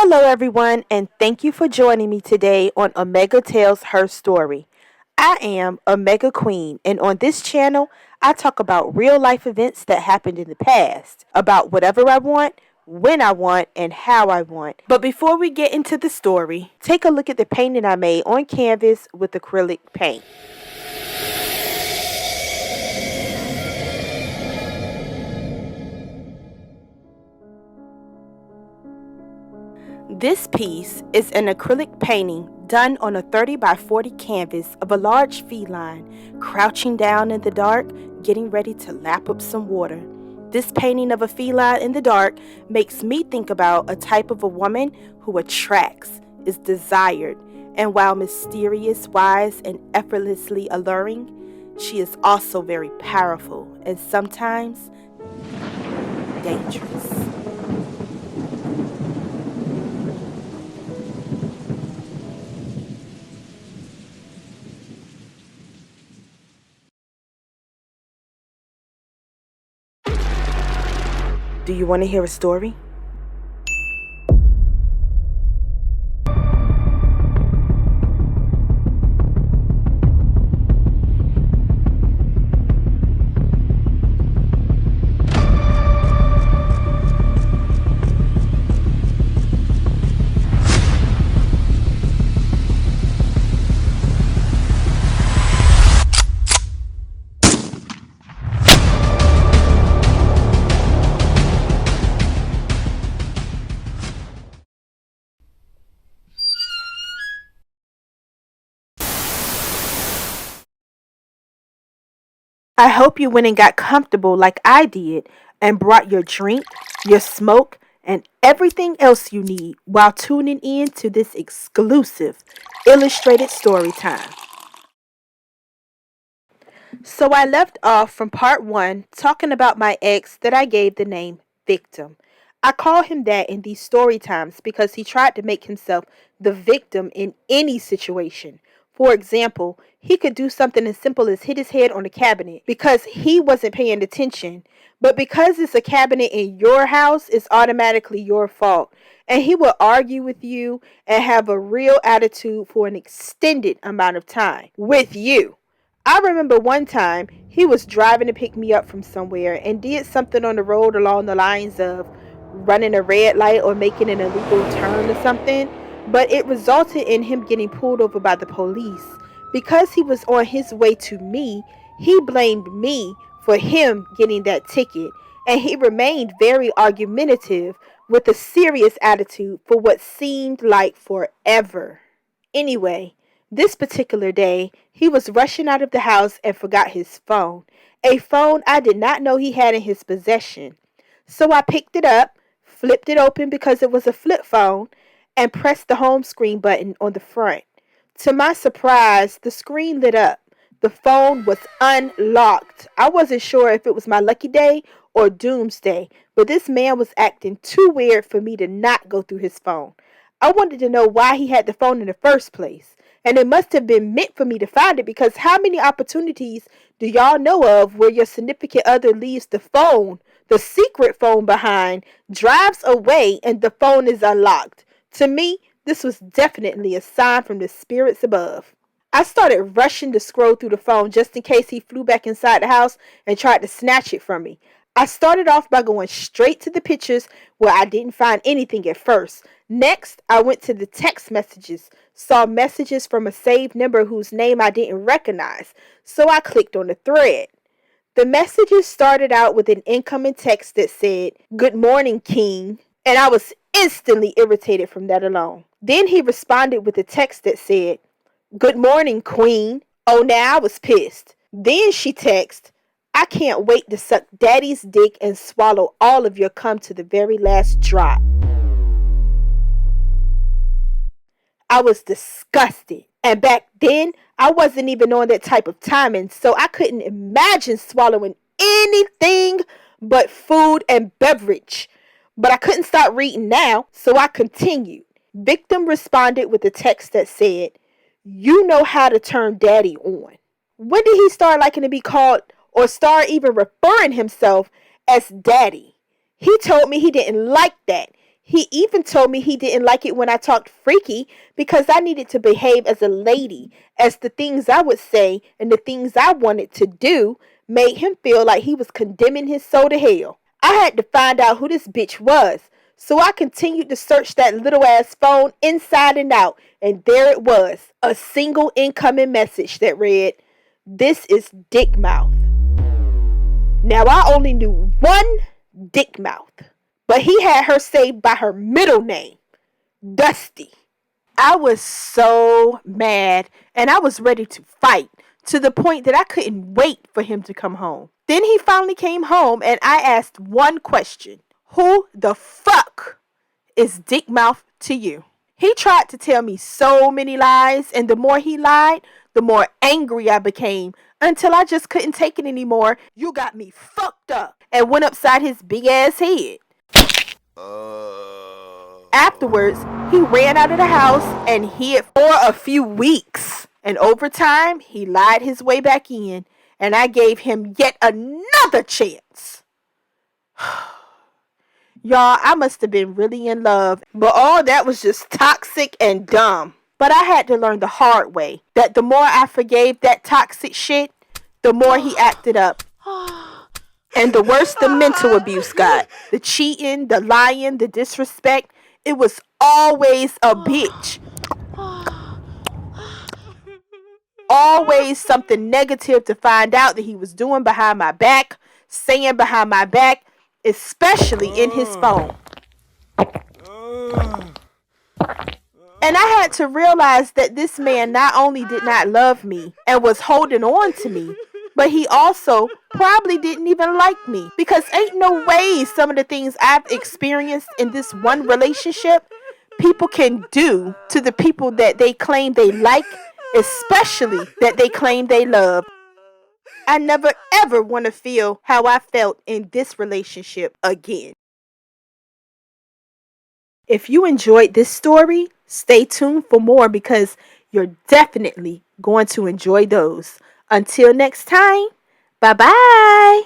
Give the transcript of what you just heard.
Hello, everyone, and thank you for joining me today on Omega Tells Her Story. I am Omega Queen, and on this channel, I talk about real life events that happened in the past, about whatever I want, when I want, and how I want. But before we get into the story, take a look at the painting I made on canvas with acrylic paint. This piece is an acrylic painting done on a 30 by 40 canvas of a large feline crouching down in the dark, getting ready to lap up some water. This painting of a feline in the dark makes me think about a type of a woman who attracts, is desired, and while mysterious, wise, and effortlessly alluring, she is also very powerful and sometimes dangerous. Do you want to hear a story? I hope you went and got comfortable like I did and brought your drink, your smoke, and everything else you need while tuning in to this exclusive illustrated story time. So I left off from part one talking about my ex that I gave the name Victim. I call him that in these story times because he tried to make himself the victim in any situation. For example, he could do something as simple as hit his head on a cabinet because he wasn't paying attention. But because it's a cabinet in your house, it's automatically your fault. And he will argue with you and have a real attitude for an extended amount of time with you. I remember one time he was driving to pick me up from somewhere and did something on the road along the lines of running a red light or making an illegal turn or something, but it resulted in him getting pulled over by the police. Because he was on his way to me, he blamed me for him getting that ticket, and he remained very argumentative with a serious attitude for what seemed like forever. Anyway, this particular day, he was rushing out of the house and forgot his phone. A phone I did not know he had in his possession. So I picked it up, flipped it open because it was a flip phone, and pressed the home screen button on the front. To my surprise, the screen lit up. The phone was unlocked. I wasn't sure if it was my lucky day or doomsday, but this man was acting too weird for me to not go through his phone. I wanted to know why he had the phone in the first place. And it must have been meant for me to find it because how many opportunities do y'all know of where your significant other leaves the phone, the secret phone behind, drives away, and the phone is unlocked? To me, this was definitely a sign from the spirits above. I started rushing to scroll through the phone just in case he flew back inside the house and tried to snatch it from me. I started off by going straight to the pictures where I didn't find anything at first. Next, I went to the text messages, saw messages from a saved number whose name I didn't recognize, so I clicked on the thread. The messages started out with an incoming text that said, "Good morning, King," and I was instantly irritated from that alone. Then he responded with a text that said, "Good morning, Queen." Oh, now I was pissed. Then she texted, "I can't wait to suck daddy's dick and swallow all of your cum to the very last drop." I was disgusted. And back then, I wasn't even on that type of timing, so I couldn't imagine swallowing anything but food and beverage. But I couldn't stop reading now, so I continued. Victim responded with a text that said, "You know how to turn daddy on." When did he start liking to be called or start even referring himself as daddy? He told me he didn't like that. He even told me he didn't like it when I talked freaky because I needed to behave as a lady, as the things I would say and the things I wanted to do made him feel like he was condemning his soul to hell. I had to find out who this bitch was, so I continued to search that little ass phone inside and out, and there it was, a single incoming message that read, "This is Dick Mouth." Now I only knew one Dick Mouth, but he had her saved by her middle name, Dusty. I was so mad and I was ready to fight to the point that I couldn't wait for him to come home. Then he finally came home and I asked one question: who the fuck is Dick Mouth to you? He tried to tell me so many lies, and the more he lied, the more angry I became until I just couldn't take it anymore. "You got me fucked up," and went upside his big ass head. Afterwards, he ran out of the house and hid for a few weeks. And over time, he lied his way back in, and I gave him yet another chance. Y'all, I must have been really in love, but all that was just toxic and dumb. But I had to learn the hard way that the more I forgave that toxic shit, the more he acted up. And the worse the mental abuse got. The cheating, the lying, the disrespect. It was always a bitch. Always something negative to find out that he was doing behind my back, saying behind my back, especially in his phone. And I had to realize that this man not only did not love me and was holding on to me, but he also probably didn't even like me. Because ain't no way some of the things I've experienced in this one relationship people can do to the people that they claim they like, especially that they claim they love. I never ever want to feel how I felt in this relationship again. If you enjoyed this story, stay tuned for more because you're definitely going to enjoy those. Until next time, bye bye.